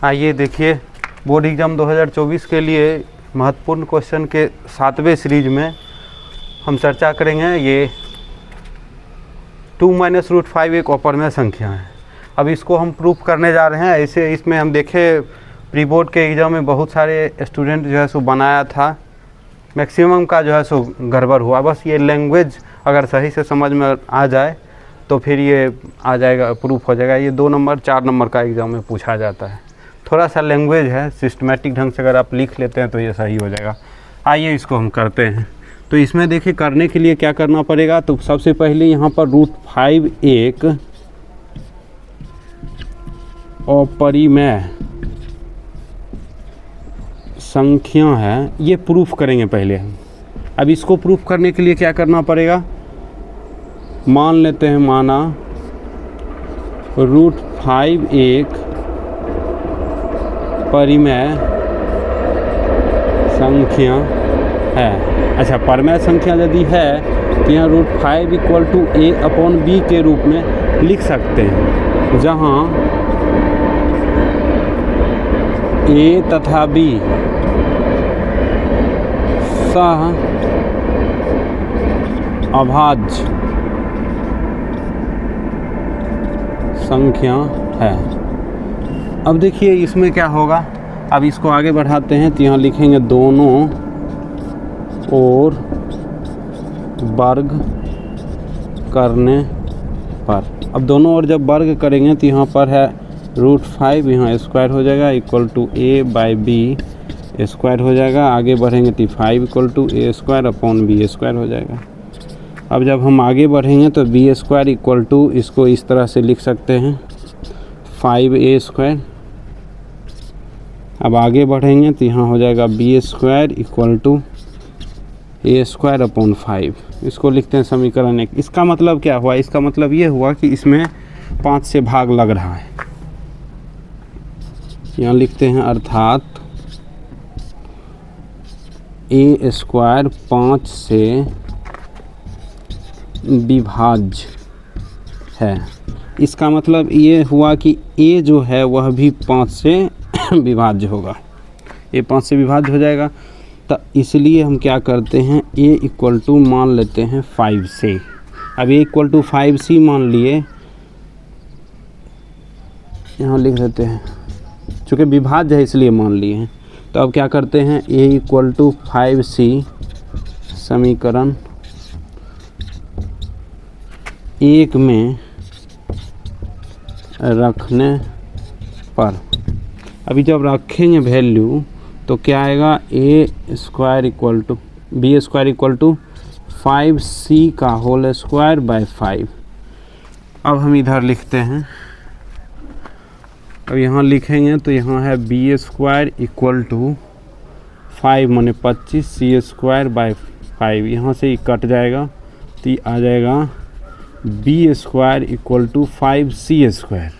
आइए देखिए, board exam 2024 के लिए महत्वपूर्ण क्वेश्चन के 7वें सीरीज में हम चर्चा करेंगे। ये 2 - √5 एक अपरिमेय संख्या है। अब इसको हम प्रूफ करने जा रहे हैं। ऐसे इसमें हम देखें प्री बोर्ड के एग्ज़ाम में बहुत सारे स्टूडेंट जो है सो बनाया था, मैक्सिमम का जो है सो गड़बड़ हुआ। बस ये लैंग्वेज अगर सही से समझ में आ जाए तो फिर ये आ जाएगा, प्रूफ हो जाएगा। ये 2 नंबर 4 नंबर का एग्ज़ाम में पूछा जाता है। थोड़ा सा लैंग्वेज है, सिस्टमेटिक ढंग से अगर आप लिख लेते हैं तो ये सही हो जाएगा। आइए इसको हम करते हैं। तो इसमें देखिए करने के लिए क्या करना पड़ेगा। तो सबसे पहले यहाँ पर √5 एक अपरिमेय संख्या है, ये प्रूफ करेंगे पहले हम। अब इसको प्रूफ करने के लिए क्या करना पड़ेगा, मान लेते हैं, माना √5 एक परिमेय संख्या है। अच्छा, परिमेय संख्या यदि है तो यहाँ √5 = a/b के रूप में लिख सकते हैं, जहाँ a तथा b सह अभाज्य संख्या है। अब देखिए इसमें क्या होगा। अब इसको आगे बढ़ाते हैं तो यहाँ लिखेंगे दोनों ओर वर्ग करने पर। अब दोनों ओर जब वर्ग करेंगे तो यहाँ पर है √5, यहाँ स्क्वायर हो जाएगा, a/b स्क्वायर हो जाएगा। आगे बढ़ेंगे तो 5 = a²/b² हो जाएगा। अब जब हम आगे बढ़ेंगे तो b² इसको इस तरह से लिख सकते हैं 5a²। अब आगे बढ़ेंगे तो यहाँ हो जाएगा b² = a²/5। इसको लिखते हैं समीकरण 1। इसका मतलब क्या हुआ, इसका मतलब ये हुआ कि इसमें 5 से भाग लग रहा है। यहाँ लिखते हैं अर्थात a² 5 से विभाज्य है। इसका मतलब ये हुआ कि a जो है वह भी 5 से विभाज्य होगा, a 5 से विभाज्य हो जाएगा। तो इसलिए हम क्या करते हैं, a मान लेते हैं 5 से। अब a = 5c मान लिए, यहाँ लिख देते हैं, चूँकि विभाज्य है इसलिए मान लिए हैं। तो अब क्या करते हैं, a = 5c समीकरण 1 में रखने पर, अभी जब रखेंगे वैल्यू तो क्या आएगा, a² = b² = 5c² 5। अब हम इधर लिखते हैं। अब यहाँ लिखेंगे तो यहाँ है b² = 5 माने 25 c² 5। यहाँ से ही कट जाएगा तो ये आ जाएगा b² = 5c²।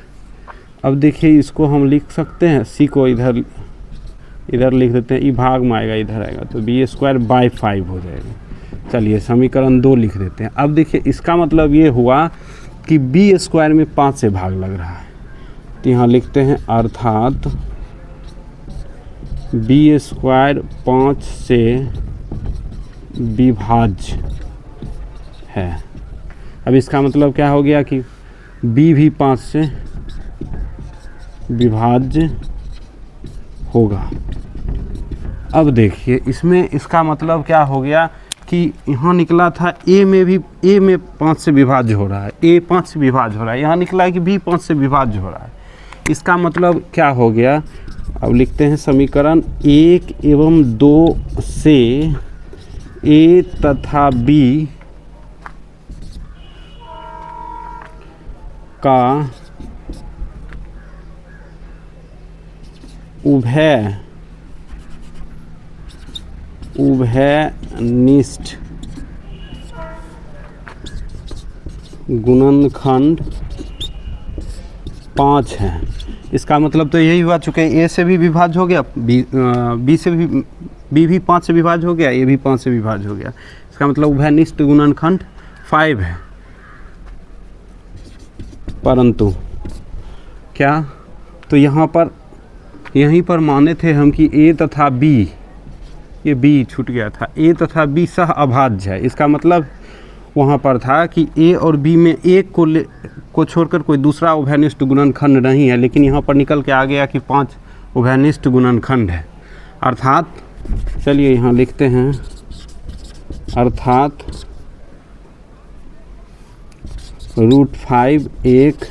अब देखिए इसको हम लिख सकते हैं, c को इधर लिख देते हैं, ई भाग में आएगा, इधर आएगा तो b² 5 हो जाएगा। चलिए समीकरण 2 लिख देते हैं। अब देखिए इसका मतलब ये हुआ कि b² में 5 से भाग लग रहा है। तो यहाँ लिखते हैं अर्थात b² 5 से विभाज्य है। अब इसका मतलब क्या हो गया कि b भी 5 से विभाज्य होगा। अब देखिए इसमें इसका मतलब क्या हो गया कि यहाँ निकला था a में 5 से विभाज्य हो रहा है, a 5 से विभाज्य हो रहा है। यहाँ निकला है कि b 5 से विभाज्य हो रहा है। इसका मतलब क्या हो गया। अब लिखते हैं समीकरण 1 एवं 2 से a तथा b का उभयनिष्ठ गुणनखंड 5 है। इसका मतलब तो यही हुआ, चूँकि a से भी विभाज्य हो गया, b से भी, b भी 5 से विभाज्य हो गया, a भी 5 से विभाज्य हो गया। इसका मतलब उभयनिष्ठ गुणनखंड 5 है। परंतु क्या, तो यहाँ पर यहीं पर माने थे हम कि ए तथा बी, ये बी छूट गया था, ए तथा बी सह अभाज्य है। इसका मतलब वहाँ पर था कि ए और बी में एक को छोड़कर कोई दूसरा उभयनिष्ठ गुणनखंड नहीं है, लेकिन यहाँ पर निकल के आ गया कि 5 उभयनिष्ठ गुणनखंड है। अर्थात चलिए यहाँ लिखते हैं, अर्थात √5 एक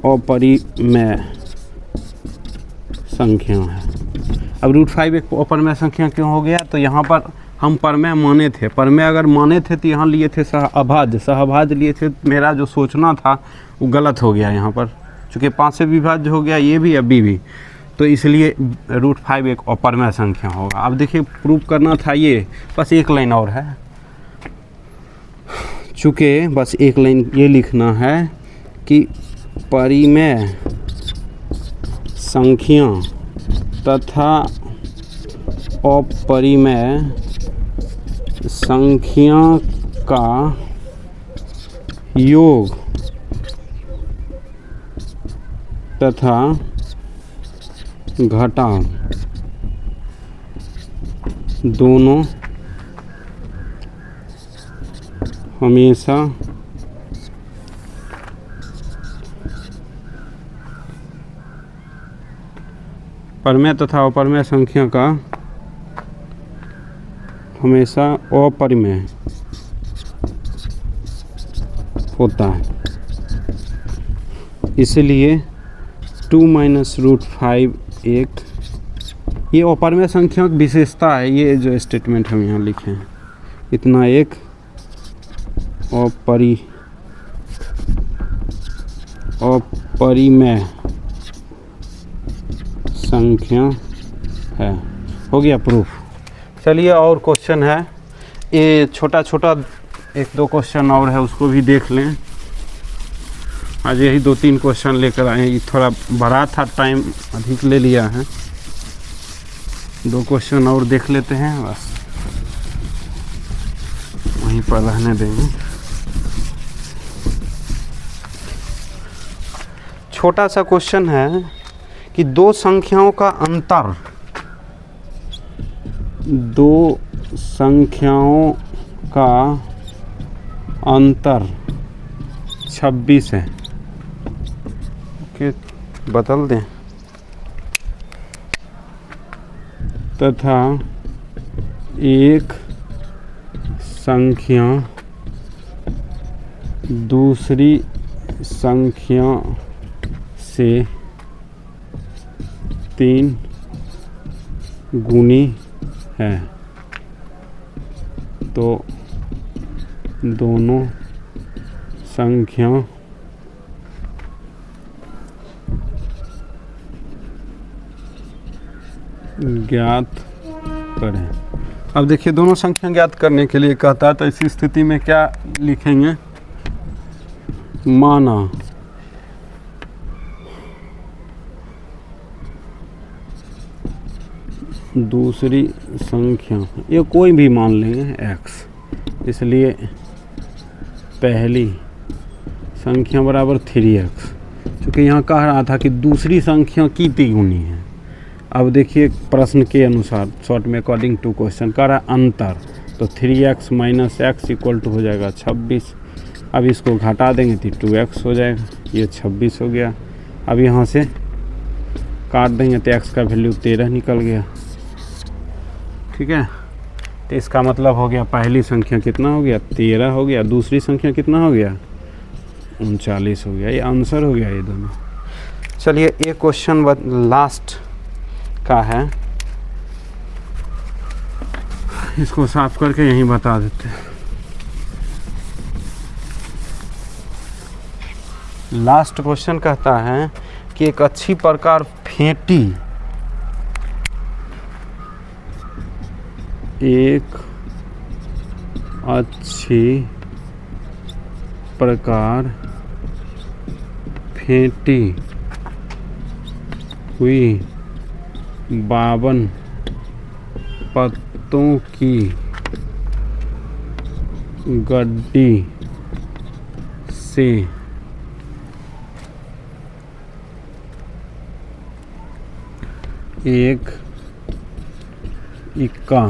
अपरिमेय संख्या है। अब √5 एक अपरिमेय संख्या क्यों हो गया? तो यहाँ पर हम परमेय माने थे, परमेय अगर माने थे तो यहाँ लिए थे सहअभाज्य, सहअभाज्य लिए थे। मेरा जो सोचना था वो गलत हो गया यहाँ पर, चूँकि 5 से विभाज्य हो गया ये भी अभी भी, तो इसलिए √5 एक अपरिमेय संख्या होगा। अब देखिए प्रूफ करना था ये, बस एक लाइन और है, चूँकि बस एक लाइन ये लिखना है कि परिमेय संख्या तथा अपरिमेय संख्या का योग तथा घटाव दोनों हमेशा परिमेय तथा अपरिमेय संख्या का हमेशा अपरिमेय होता है। इसलिए 2 - √5 एक ये अपरिमेय संख्या की विशेषता है। ये जो स्टेटमेंट हम यहाँ लिखे हैं, इतना एक अपरिमेय संख्या है। हो गया प्रूफ। चलिए और क्वेश्चन है, ये छोटा छोटा 1-2 क्वेश्चन और है, उसको भी देख लें। आज यही 2-3 क्वेश्चन लेकर आए हैं, ये थोड़ा बड़ा था, टाइम अधिक ले लिया है। 2 क्वेश्चन और देख लेते हैं, बस वहीं पर रहने देंगे। छोटा सा क्वेश्चन है कि 2 संख्याओं का अंतर, 2 संख्याओं का अंतर 26 है। ओके, बदल दें। तथा एक संख्या दूसरी संख्या से 3 गुनी है, तो दोनों संख्या ज्ञात करें। अब देखिए दोनों संख्या ज्ञात करने के लिए कहता है, तो इसी स्थिति में क्या लिखेंगे? माना दूसरी संख्या, ये कोई भी मान लेंगे x, इसलिए पहली संख्या बराबर 3x, क्योंकि यहाँ कह रहा था कि दूसरी संख्या की तिगुनी है। अब देखिए प्रश्न के अनुसार, शॉर्ट में अकॉर्डिंग टू क्वेश्चन कह रहा है अंतर, तो 3x - x = हो जाएगा 26। अब इसको घटा देंगे तो 2x हो जाएगा, ये 26 हो गया। अब यहाँ से काट देंगे तो x का वैल्यू 13 निकल गया। ठीक है, तो इसका मतलब हो गया पहली संख्या कितना हो गया? 13 हो गया। दूसरी संख्या कितना हो गया? 39 हो गया। ये आंसर हो गया ये दोनों। चलिए एक क्वेश्चन लास्ट का है, इसको साफ करके यहीं बता देते हैं। लास्ट क्वेश्चन कहता है कि एक अच्छी प्रकार फेंटी, एक अच्छी प्रकार फेंटी हुई 52 पत्तों की गड्डी से एक इक्का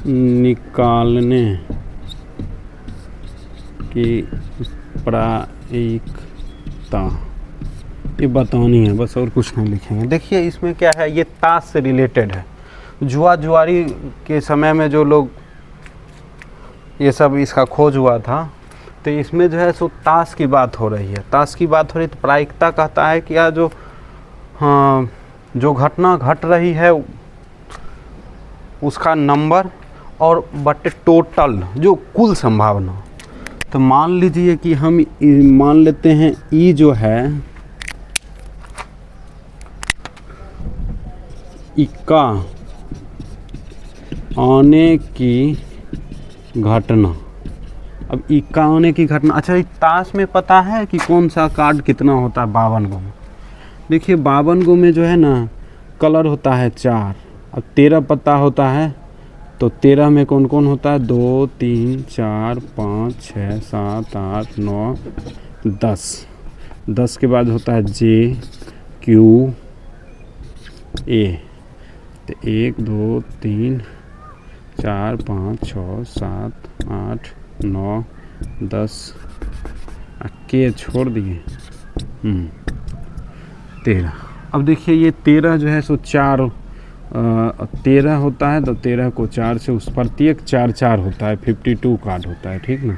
निकालने की प्रायिकता, ये बतानी है बस, और कुछ नहीं लिखेंगे। देखिए इसमें क्या है, ये ताश से रिलेटेड है। जुआरी के समय में जो लोग ये सब इसका खोज हुआ था, तो इसमें जो है सो ताश की बात हो रही है। ताश की बात हो रही है तो प्रायिकता कहता है कि जो जो घटना घट रही है उसका नंबर और बटे टोटल जो कुल संभावना। तो मान लीजिए कि हम मान लेते हैं ई जो है इक्का आने की घटना। अब इक्का आने की घटना, अच्छा इस ताश में पता है कि कौन सा कार्ड कितना होता है 52 गो में। देखिए 52 गो में जो है ना कलर होता है 4, अब 13 पत्ता होता है, तो 13 में कौन कौन होता है 2 3 4 5 6 7 8 9 10। 10 के बाद होता है जे क्यू ए। तो 1 2 3 4 5 6 7 8 9 10 के छोड़ दिए 13। अब देखिए ये 13 जो है सो 4 13 होता है, तो 13 को 4 से उस प्रत्येक 4 4 होता है, 52 कार्ड होता है, ठीक ना।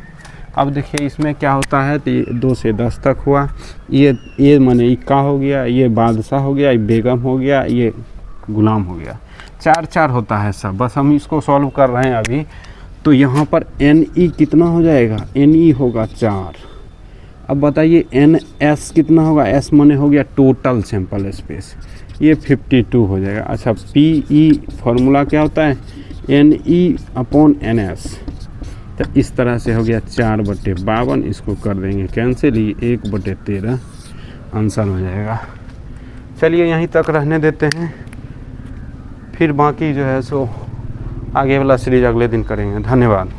अब देखिए इसमें क्या होता है, तो ये 2 से 10 तक हुआ, ये माने इक्का हो गया, ये बादशाह हो गया, ये बेगम हो गया, ये गुलाम हो गया। 4 4 होता है सब, बस हम इसको सॉल्व कर रहे हैं अभी। तो यहाँ पर एन ई कितना हो जाएगा, एन ई होगा 4। अब बताइए एन एस कितना होगा, एस माने हो गया टोटल सैंपल स्पेस, ये 52 हो जाएगा। अच्छा पी ई फार्मूला क्या होता है, N E upon N S. तो इस तरह से हो गया 4/52, इसको कर देंगे कैंसिल, ये 1/13 आंसर हो जाएगा। चलिए यहीं तक रहने देते हैं, फिर बाकी जो है सो आगे वाला सीरीज अगले दिन करेंगे। धन्यवाद।